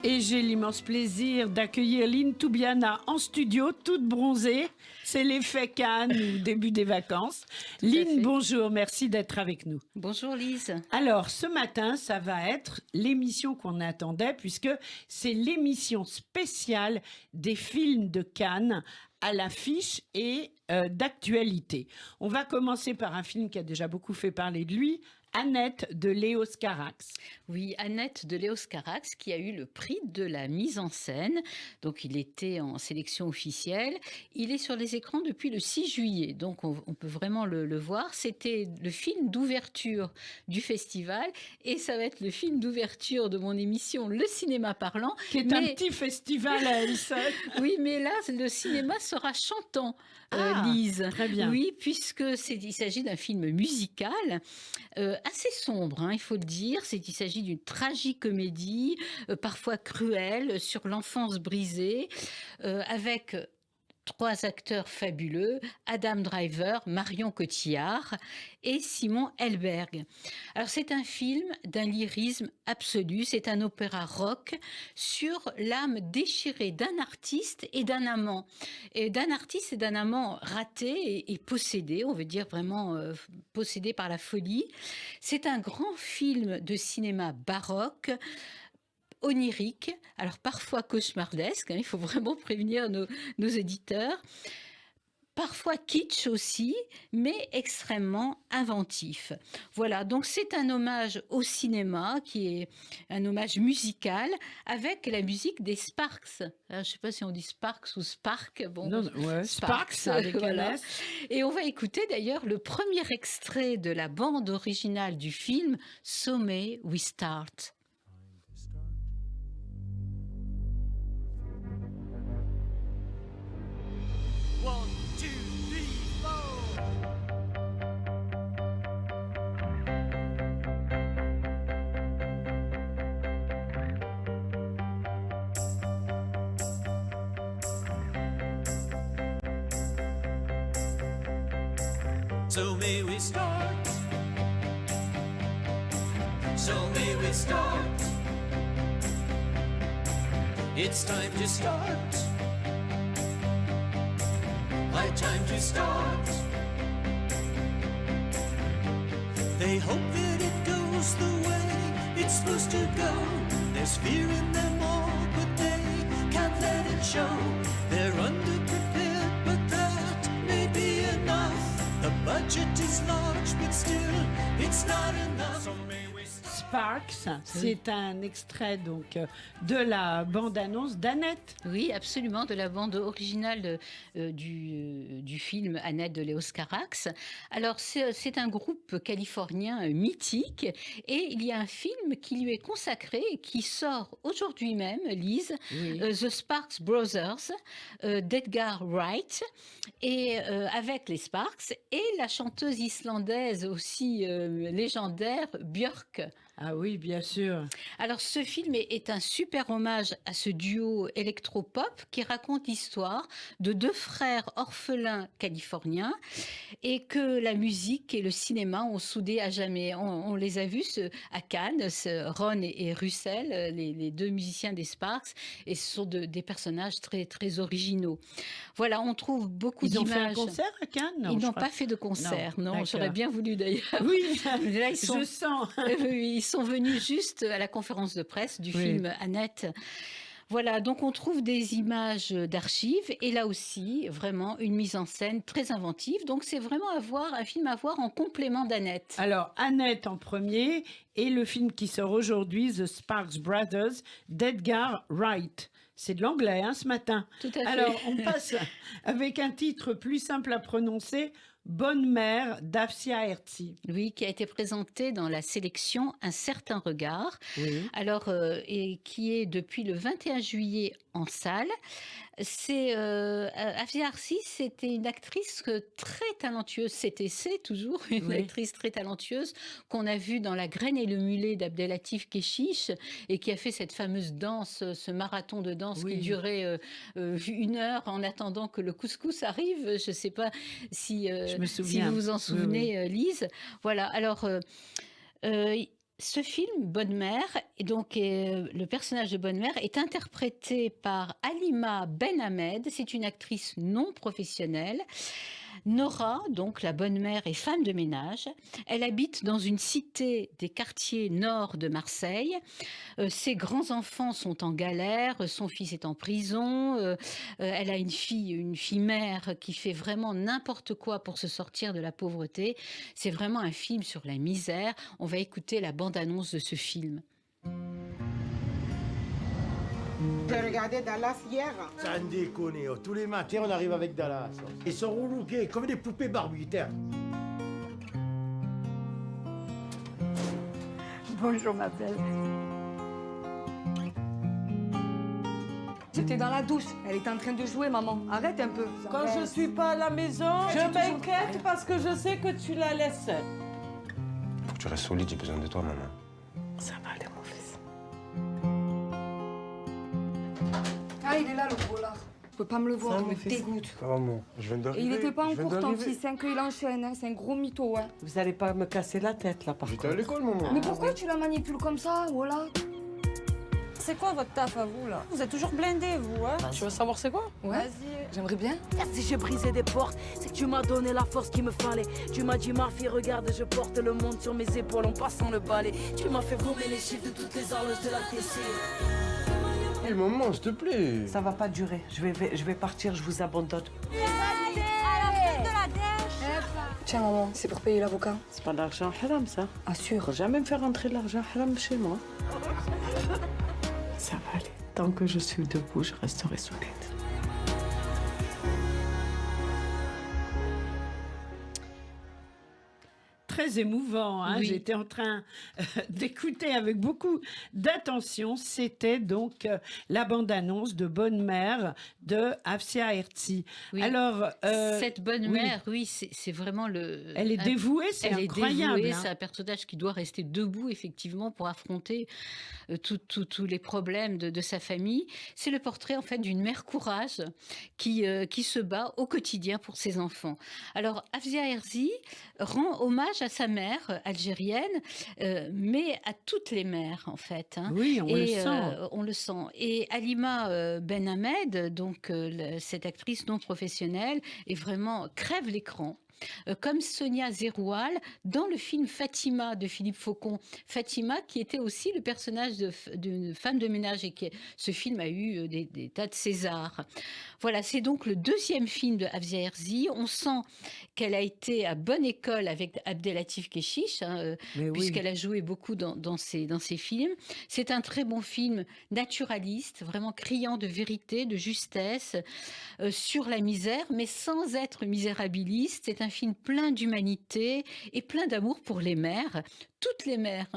Et j'ai l'immense plaisir d'accueillir Lynn Toubiana en studio, toute bronzée. C'est l'effet Cannes ou début des vacances. Lynn, bonjour, merci d'être avec nous. Bonjour Lise. Alors, ce matin, ça va être l'émission qu'on attendait puisque c'est l'émission spéciale des films de Cannes à l'affiche et d'actualité. On va commencer par un film qui a déjà beaucoup fait parler de lui, Annette de Léos Carax. Oui, Annette de Léos Carax qui a eu le prix de la mise en scène. Donc il était en sélection officielle. Il est sur les écrans depuis le 6 juillet. Donc on peut vraiment le voir. C'était le film d'ouverture du festival. Et ça va être le film d'ouverture de mon émission Le Cinéma Parlant. Qui est un petit festival à elle seule. Oui, mais là, le cinéma sera chantant, Lise. Très bien. Oui, puisque il s'agit d'un film musical assez sombre, hein, il faut le dire. Il s'agit d'une tragicomédie, parfois cruelle, sur l'enfance brisée, avec 3 acteurs fabuleux, Adam Driver, Marion Cotillard et Simon Helberg. Alors c'est un film d'un lyrisme absolu, c'est un opéra rock sur l'âme déchirée d'un artiste et d'un amant. Et d'un artiste et d'un amant raté et possédé, on veut dire vraiment possédé par la folie. C'est un grand film de cinéma baroque, onirique, alors parfois cauchemardesque, hein, il faut vraiment prévenir nos éditeurs, parfois kitsch aussi, mais extrêmement inventif. Voilà, donc c'est un hommage au cinéma, qui est un hommage musical, avec la musique des Sparks. Alors, je ne sais pas si on dit Sparks ou Spark. Bon, non, ouais, Sparks avec voilà. un S. Et on va écouter d'ailleurs le premier extrait de la bande originale du film, So May We Start. One, two, three, four. So may we start. So may we start. It's time to start. High time to start. They hope that it goes the way it's supposed to go. There's fear in them all, but they can't let it show. They're underprepared, but that may be enough. The budget is large, but still, it's not enough. Sparks, c'est un extrait donc de la bande-annonce d'Annette. Oui, absolument, de la bande originale du film Annette de Léos Carax. Alors, c'est un groupe californien mythique et il y a un film qui lui est consacré et qui sort aujourd'hui même, Lise, Oui. The Sparks Brothers, d'Edgar Wright, et avec les Sparks et la chanteuse islandaise aussi légendaire, Björk. Ah oui, bien sûr. Alors, ce film est un super hommage à ce duo électro-pop qui raconte l'histoire de 2 frères orphelins californiens et que la musique et le cinéma ont soudé à jamais. On les a vus à Cannes, Ron et Russell, les 2 musiciens des Sparks, et ce sont des personnages très, très originaux. Voilà, on trouve beaucoup d'images. Ils ont fait un concert à Cannes? Non, ils n'ont pas fait de concert, non, j'aurais bien voulu d'ailleurs. Oui, là, je sens. Ils sont venus juste à la conférence de presse du film Annette. Voilà, donc on trouve des images d'archives et là aussi, vraiment une mise en scène très inventive. Donc c'est vraiment un film à voir en complément d'Annette. Alors, Annette en premier et le film qui sort aujourd'hui, The Sparks Brothers, d'Edgar Wright. C'est de l'anglais, hein, ce matin. Tout à fait. Alors, on passe avec un titre plus simple à prononcer, Bonne mère d'Afsia Herzi. Oui, qui a été présenté dans la sélection Un certain regard. Oui. Alors, et qui est depuis le 21 juillet en salle. C'est Afsia Herzi, c'était une actrice très talentueuse. C'est toujours une actrice très talentueuse qu'on a vue dans La Graine et le Mulet d'Abdelatif Kechiche et qui a fait cette fameuse danse, ce marathon de danse qui durait 1 heure en attendant que le couscous arrive. Je ne sais pas si Je me souviens. vous vous en souvenez, Lise. Voilà. Alors. Ce film, Bonne Mère, et donc le personnage de Bonne Mère est interprété par Halima Ben Ahmed. C'est une actrice non professionnelle. Nora, donc la bonne mère, est femme de ménage. Elle habite dans une cité des quartiers nord de Marseille. Ses grands-enfants sont en galère, son fils est en prison. Elle a une fille mère qui fait vraiment n'importe quoi pour se sortir de la pauvreté. C'est vraiment un film sur la misère. On va écouter la bande-annonce de ce film. J'ai regardé Dallas hier. Sans déconner, tous les matins on arrive avec Dallas. Ils sont relookés comme des poupées Barbie, tiens. Bonjour ma belle. J'étais dans la douche, elle était en train de jouer, maman. Arrête un peu. Quand je suis pas à la maison, je m'inquiète parce que je sais que tu la laisses seule. Faut que tu restes solide, j'ai besoin de toi, maman. Ça va aller, mon fils. Ah, il est là, le gros là. Je peux pas me le voir, Ça, il me mon fils. dégoûte. Ça va, maman. Je viens Et d'arriver. il était pas en Je viens cours, ton d'arriver. fils, c'est qu'il enchaîne, hein. C'est un gros mytho, ouais. Vous allez pas me casser la tête, là, par J'étais contre. à l'école, maman. Mais pourquoi tu la manipules comme ça, voilà? C'est quoi votre taf à vous, là? Vous êtes toujours blindés, vous, hein? Tu veux savoir c'est quoi? Ouais, j'aimerais bien. Si j'ai brisé des portes, c'est que tu m'as donné la force qu'il me fallait. Tu m'as dit ma fille, regarde, je porte le monde sur mes épaules en passant le balai. Tu m'as fait brûler les chiffres de toutes les horloges de la TC. Hé, maman, s'il te plaît. Ça va pas durer. Je vais partir, je vous abandonne. Tiens, maman, c'est pour payer l'avocat. C'est pas de l'argent haram, ça. Assure. Faut jamais me faire rentrer de l'argent haram chez moi. Ça va aller. Tant que je suis debout, je resterai solide. Très émouvant, hein. Oui. J'étais en train d'écouter avec beaucoup d'attention. C'était donc la bande-annonce de Bonne Mère de Afsia Herzi. Oui. Alors, Cette bonne oui. mère, oui, c'est vraiment le... elle est dévouée, c'est Elle incroyable. est dévouée, hein. c'est un personnage qui doit rester debout, effectivement, pour affronter tous les problèmes de sa famille. C'est le portrait, en fait, d'une mère courage qui se bat au quotidien pour ses enfants. Alors, Afsia Herzi rend hommage à sa mère algérienne, mais à toutes les mères, en fait. Hein. Oui, on le sent. On le sent. Et Halima Ben Ahmed, donc cette actrice non professionnelle, est vraiment crève l'écran. Comme Sonia Zeroual dans le film Fatima de Philippe Faucon. Fatima qui était aussi le personnage d'une femme de ménage et ce film a eu des tas de Césars. Voilà, c'est donc le deuxième film de Afsia Herzi. On sent qu'elle a été à bonne école avec Abdelatif Kechiche, hein, Mais oui. puisqu'elle a joué beaucoup dans ses films. C'est un très bon film naturaliste, vraiment criant de vérité, de justesse, sur la misère, mais sans être misérabiliste. C'est un film plein d'humanité et plein d'amour pour les mères. Toutes les mères,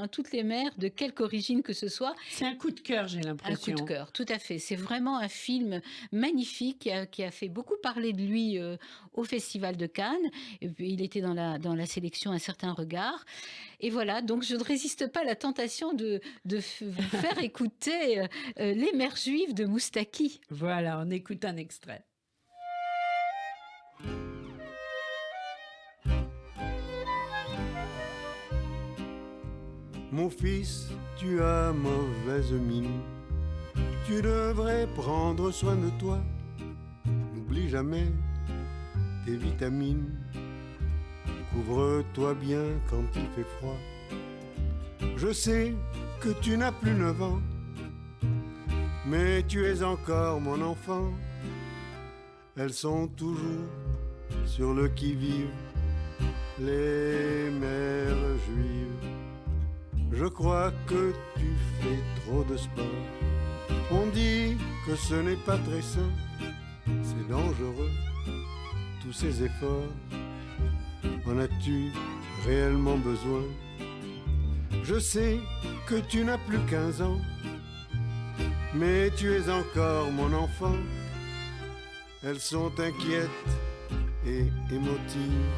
de quelque origine que ce soit. C'est un coup de cœur, j'ai Un l'impression. coup de cœur, tout à fait. C'est vraiment un film magnifique qui a fait beaucoup parler de lui au Festival de Cannes. Et puis, il était dans la sélection Un certain regard. Et voilà, donc je ne résiste pas à la tentation de vous faire écouter Les mères juives de Moustaki. Voilà, on écoute un extrait. Mon fils, tu as mauvaise mine. Tu devrais prendre soin de toi. N'oublie jamais tes vitamines. Couvre-toi bien quand il fait froid. Je sais que tu n'as plus 9 ans, mais tu es encore mon enfant. Elles sont toujours sur le qui-vive, les mères juives. Je crois que tu fais trop de sport. On dit que ce n'est pas très sain, c'est dangereux, tous ces efforts. En as-tu réellement besoin? Je sais que tu n'as plus 15 ans, mais tu es encore mon enfant. Elles sont inquiètes et émotives,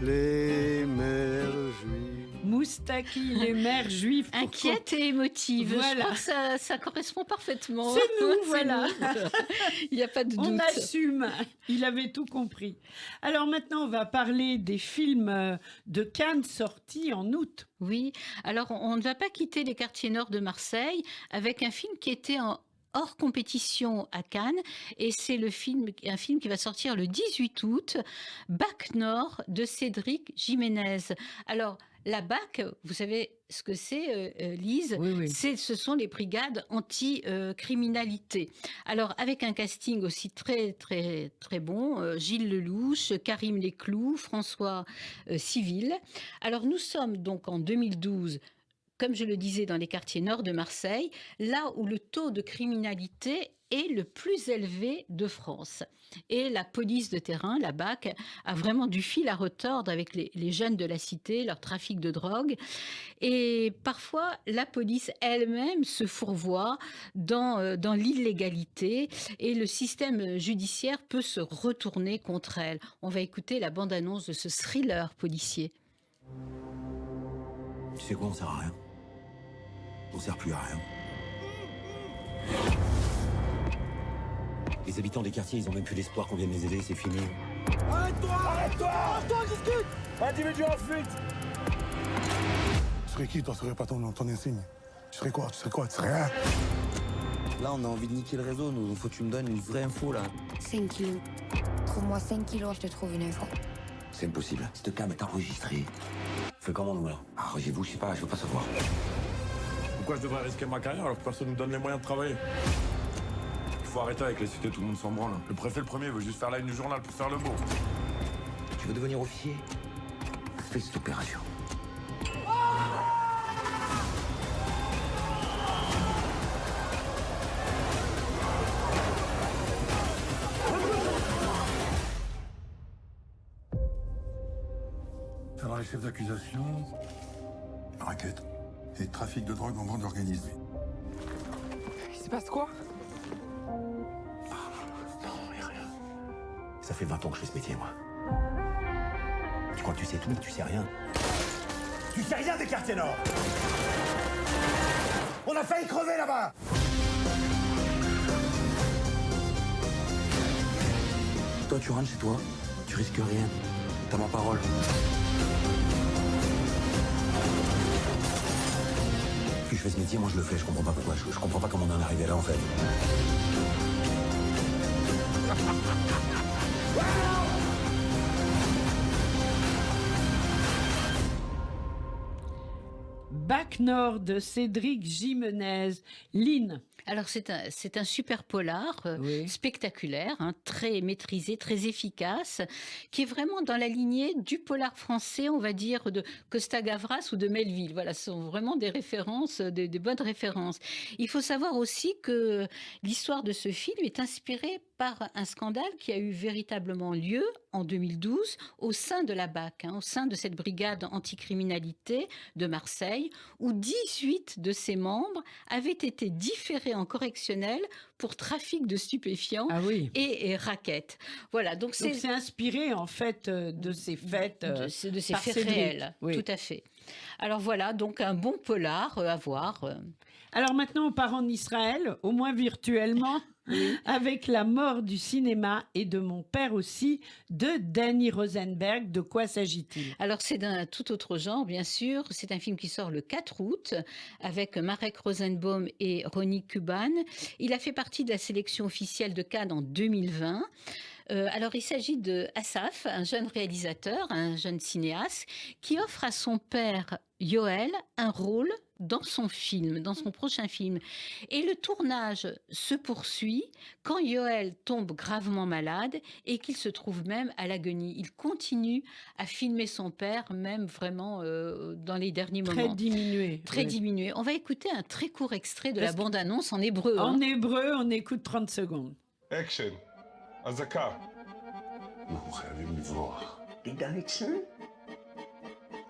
les mères juives. Moustaki, les mères juives. Inquiète et émotive. Voilà. Je crois que ça correspond parfaitement. C'est nous, C'est voilà. nous. Il n'y a pas de doute. On assume. Il avait tout compris. Alors maintenant, on va parler des films de Cannes sortis en août. Oui, alors on ne va pas quitter les quartiers nord de Marseille avec un film qui était hors compétition à Cannes, et c'est un film qui va sortir le 18 août, BAC Nord de Cédric Jiménez. Alors, la BAC, vous savez ce que c'est, Lise? Oui. Ce sont les brigades anti-criminalité. Alors, avec un casting aussi très, très, très bon, Gilles Lelouch, Karim Leclou, François Civil. Alors, nous sommes donc en 2012, comme je le disais, dans les quartiers nord de Marseille, là où le taux de criminalité est le plus élevé de France. Et la police de terrain, la BAC, a vraiment du fil à retordre avec les jeunes de la cité, leur trafic de drogue. Et parfois, la police elle-même se fourvoie dans l'illégalité et le système judiciaire peut se retourner contre elle. On va écouter la bande-annonce de ce thriller policier. Tu sais quoi, on sert à rien. On sert plus à rien. Les habitants des quartiers, ils ont même plus l'espoir qu'on vienne les aider, c'est fini. Arrête-toi! Arrête-toi! Arrête-toi, discute! Individu en fuite! Tu serais qui, toi? Tu serais pas ton insigne? Tu serais quoi? Tu serais rien? Là, on a envie de niquer le réseau, nous. Faut que tu me donnes une vraie info, là. 5 kilos. Trouve-moi 5 kilos, je te trouve une info. C'est impossible. Cette cam est enregistrée. Fais comment, nous, là? Arrangez-vous, je sais pas, je veux pas savoir. Pourquoi je devrais risquer ma carrière alors que personne nous donne les moyens de travailler? Il faut arrêter avec les cités, tout le monde s'en branle. Le préfet, le premier, veut juste faire la une du journal pour faire le beau. Tu veux devenir officier? Fais cette opération. Alors, les chefs d'accusation, raquette et trafic de drogue en bande organisée. Il se passe quoi? Non, mais rien. Ça fait 20 ans que je fais ce métier, moi. Tu crois que tu sais tout, mais tu sais rien. Tu sais rien des quartiers nord! On a failli crever là-bas! Toi, tu rentres chez toi, tu risques rien. T'as ma parole. Puis je fais ce métier, moi je le fais, je comprends pas pourquoi. Je comprends pas comment on en est arrivé là, en fait. BAC Nord de Cédric Jiménez. Lynn. Alors c'est un super polar spectaculaire, hein, très maîtrisé, très efficace, qui est vraiment dans la lignée du polar français, on va dire, de Costa Gavras ou de Melville. Voilà, ce sont vraiment des références, des bonnes références. Il faut savoir aussi que l'histoire de ce film est inspirée par un scandale qui a eu véritablement lieu en 2012 au sein de la BAC, hein, au sein de cette brigade anticriminalité de Marseille, où 18 de ses membres avaient été différés en correctionnel pour trafic de stupéfiants et raquettes. Voilà, donc c'est inspiré en fait de ces faits, de ces par faits Cédric. réels, tout à fait. Alors voilà, donc un bon polar à voir. Alors maintenant, on part en Israël, au moins virtuellement, avec La mort du cinéma et de mon père aussi, de Danny Rosenberg. De quoi s'agit-il? Alors c'est d'un tout autre genre, bien sûr. C'est un film qui sort le 4 août avec Marek Rosenbaum et Ronnie Kuban. Il a fait partie de la sélection officielle de Cannes en 2020. Alors, il s'agit de Asaf, un jeune réalisateur, un jeune cinéaste, qui offre à son père, Yoel, un rôle dans son film, dans son prochain film. Et le tournage se poursuit quand Yoel tombe gravement malade et qu'il se trouve même à l'agonie. Il continue à filmer son père, même vraiment dans les derniers moments. Très diminué. Très diminué. On va écouter un très court extrait de la bande-annonce en hébreu. En hébreu, on écoute 30 secondes. Action. אזעקה. אנחנו חייבים לברוח. עידן ליצן?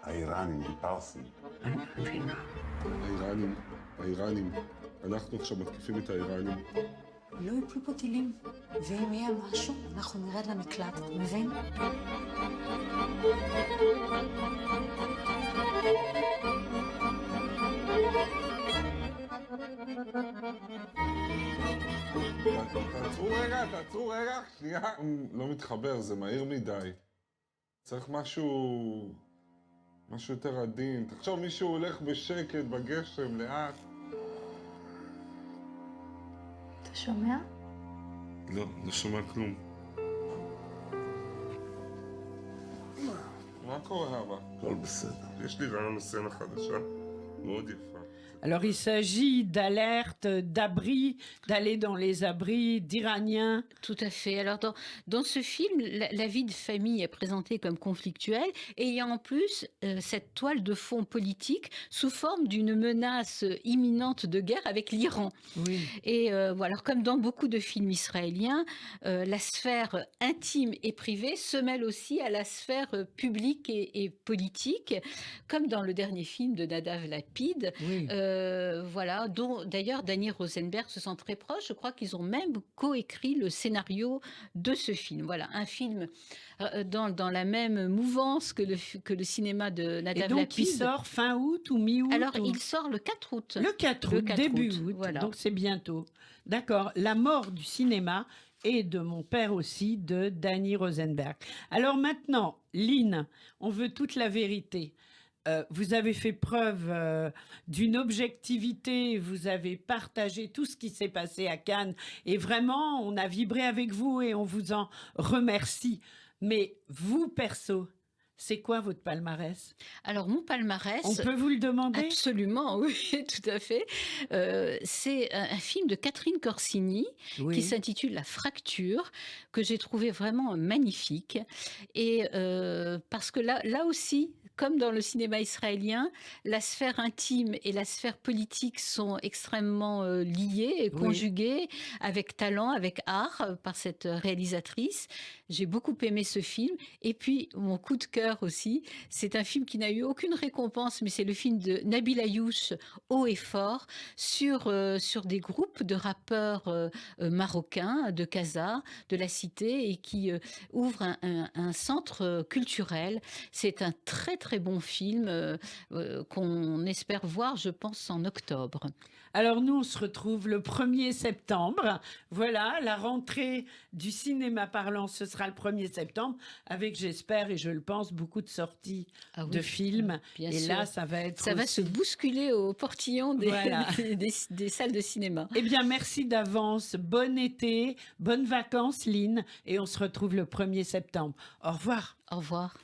האיראנים, פרסים. אני לא מבינה. האיראנים. אנחנו עכשיו מתקיפים את האיראנים. לא יפלו פה טילים, ואם יהיה משהו, אנחנו נרד למקלט, מבין? תעצרו רגע, שנייה. לא מתחבר, זה מהיר מדי. צריך משהו יותר עדין. תחשוב, מישהו הולך בשקט, בגשם, לאט. אתה שומע? לא שומע כלום. מה קורה, אבא? הכל בסדר. יש לי רעיון לסצנה חדשה, מאוד יפה. Alors, il s'agit d'alerte, d'abri, d'aller dans les abris d'Iraniens. Tout à fait. Alors, dans ce film, la vie de famille est présentée comme conflictuelle et il y a en plus cette toile de fond politique sous forme d'une menace imminente de guerre avec l'Iran. Oui. Et voilà, alors, comme dans beaucoup de films israéliens, la sphère intime et privée se mêle aussi à la sphère publique et politique, comme dans le dernier film de Nadav Lapid. Oui. Voilà, dont d'ailleurs Danny Rosenberg se sent très proche. Je crois qu'ils ont même coécrit le scénario de ce film. Voilà, un film dans la même mouvance que le cinéma de Nadav Et donc, Lapid. il sort fin août ou mi-août? Alors, il sort le 4 août. Le 4 août, début août, voilà. Donc c'est bientôt. D'accord, La mort du cinéma et de mon père aussi, de Danny Rosenberg. Alors maintenant, Lynn, on veut toute la vérité. Vous avez fait preuve d'une objectivité, vous avez partagé tout ce qui s'est passé à Cannes et vraiment, on a vibré avec vous et on vous en remercie. Mais vous, perso, c'est quoi votre palmarès? Alors, mon palmarès... On peut vous le demander? Absolument, oui, tout à fait. C'est un film de Catherine Corsini qui s'intitule La Fracture, que j'ai trouvé vraiment magnifique. Et parce que là aussi... Comme dans le cinéma israélien, la sphère intime et la sphère politique sont extrêmement liées et conjuguées avec talent, avec art, par cette réalisatrice. J'ai beaucoup aimé ce film. Et puis, mon coup de cœur aussi, c'est un film qui n'a eu aucune récompense, mais c'est le film de Nabil Ayouch, Haut et Fort, sur des groupes de rappeurs marocains, de Casa, de la Cité, et qui ouvre un centre culturel. C'est un très, très bon film qu'on espère voir, je pense, en octobre. Alors nous, on se retrouve le 1er septembre. Voilà, la rentrée du cinéma parlant, ce sera le 1er septembre, avec, j'espère et je le pense, beaucoup de sorties de films. Bien et sûr. là, ça va être va se bousculer au portillon des, Voilà. des salles de cinéma. Eh bien, merci d'avance. Bon été, bonnes vacances, Lynn. Et on se retrouve le 1er septembre. Au revoir. Au revoir.